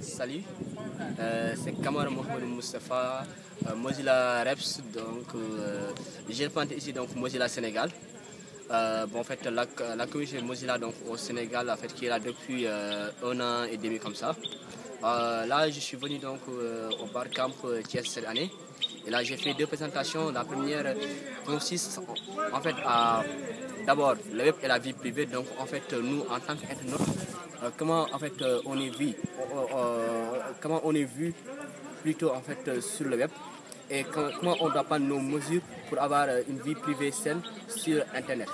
Salut, c'est Kamara Mohamed Moustapha, Mozilla Reps. J'ai représenté ici donc Mozilla Sénégal. En fait, la communauté Mozilla donc, au Sénégal, en fait, qui est là depuis 1 an et demi comme ça. Là, je suis venu donc au Barcamp Thiès cette année. Et là, j'ai fait 2 présentations. La première consiste en fait à d'abord le web et la vie privée. Donc, en fait, nous en tant qu'internautes, comment en fait comment on est vu plutôt en fait sur le web et comment on doit prendre nos mesures pour avoir une vie privée saine sur Internet.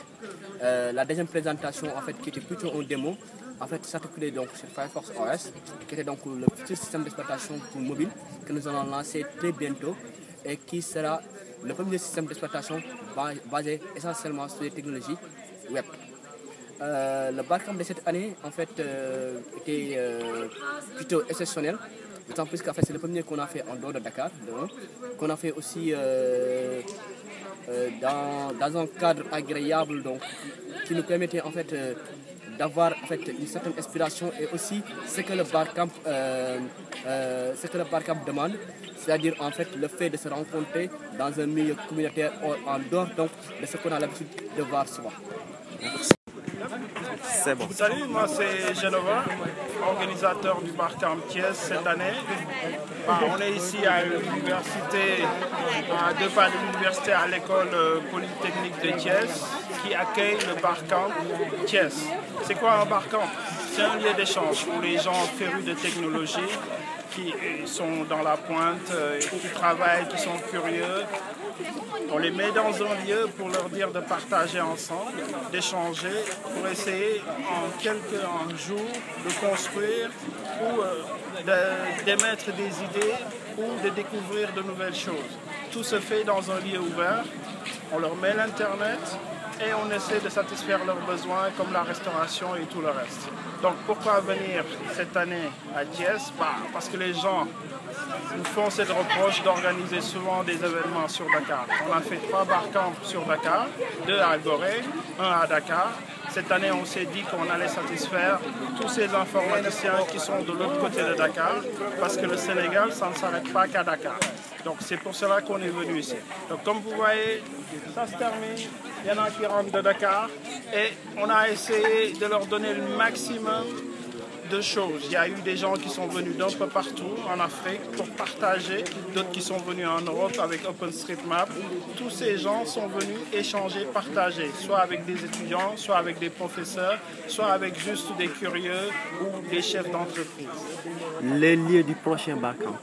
La deuxième présentation en fait qui était plutôt un démo en fait s'articulait donc sur Firefox OS qui était donc le futur système d'exploitation pour mobile que nous allons lancer très bientôt et qui sera le premier système d'exploitation basé essentiellement sur les technologies web. Le Barcamp de cette année en fait était plutôt exceptionnel, d'autant plus qu'en fait c'est le premier qu'on a fait en dehors de Dakar, qu'on a fait aussi dans un cadre agréable donc qui nous permettait en fait d'avoir en fait une certaine inspiration et aussi ce que le Barcamp demande, c'est-à-dire en fait le fait de se rencontrer dans un milieu communautaire en dehors donc de ce qu'on a l'habitude de voir souvent. C'est bon. Salut, moi c'est Genova, organisateur du Barcamp Thiès cette année. On est ici à l'université, à 2 pas de l'université, à l'école polytechnique de Thiès, qui accueille le Barcamp Thiès. C'est quoi un Barcamp? C'est un lieu d'échange où les gens férus de technologie, qui sont dans la pointe, qui travaillent, qui sont curieux, on les met dans un lieu pour leur dire de partager ensemble, d'échanger, pour essayer en quelques jours de construire ou d'émettre des idées ou de découvrir de nouvelles choses. Tout se fait dans un lieu ouvert, on leur met l'Internet et on essaie de satisfaire leurs besoins comme la restauration et tout le reste. Donc pourquoi venir cette année à Thiès? Parce que les gens nous font cette reproche d'organiser souvent des événements sur Dakar. On a fait 3 barcamps sur Dakar, 2 à Gorée, 1 à Dakar. Cette année, on s'est dit qu'on allait satisfaire tous ces informaticiens qui sont de l'autre côté de Dakar, parce que le Sénégal, ça ne s'arrête pas qu'à Dakar. Donc c'est pour cela qu'on est venu ici. Donc comme vous voyez, ça se termine, il y en a qui rentrent de Dakar, et on a essayé de leur donner le maximum de choses. Il y a eu des gens qui sont venus d'un peu partout en Afrique pour partager, d'autres qui sont venus en Europe avec OpenStreetMap. Tous ces gens sont venus échanger, partager, soit avec des étudiants, soit avec des professeurs, soit avec juste des curieux ou des chefs d'entreprise. Les lieux du prochain Barcamp.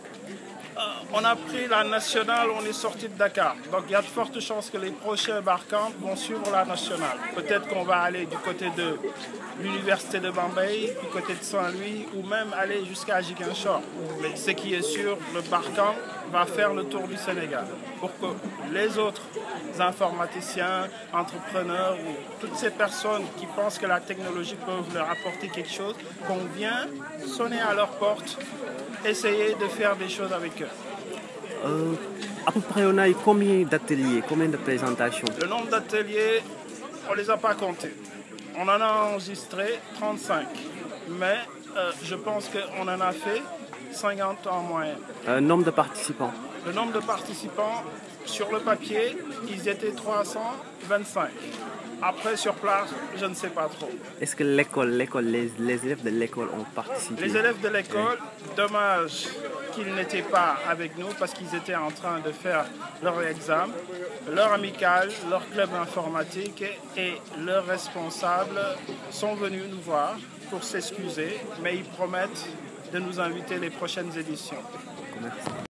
On a pris la nationale, on est sorti de Dakar. Donc il y a de fortes chances que les prochains Barcamps vont suivre la nationale. Peut-être qu'on va aller du côté de l'université de Bambey, du côté de Saint-Louis, ou même aller jusqu'à Ziguinchor. Mais ce qui est sûr, le Barcamp va faire le tour du Sénégal pour que les autres informaticiens, entrepreneurs ou toutes ces personnes qui pensent que la technologie peut leur apporter quelque chose, qu'on vient sonner à leur porte, essayer de faire des choses avec eux. À peu près, on a eu combien d'ateliers, combien de présentations? Le nombre d'ateliers, on ne les a pas comptés. On en a enregistré 35, mais je pense qu'on en a fait 50 en moyenne. Nombre de participants? Le nombre de participants, sur le papier, ils étaient 325. Après, sur place, je ne sais pas trop. Est-ce que les élèves de l'école ont participé? Les élèves de l'école, dommage qu'ils n'étaient pas avec nous parce qu'ils étaient en train de faire leur examen, leur amicale, leur club informatique et leurs responsables sont venus nous voir pour s'excuser, mais ils promettent de nous inviter les prochaines éditions. Merci.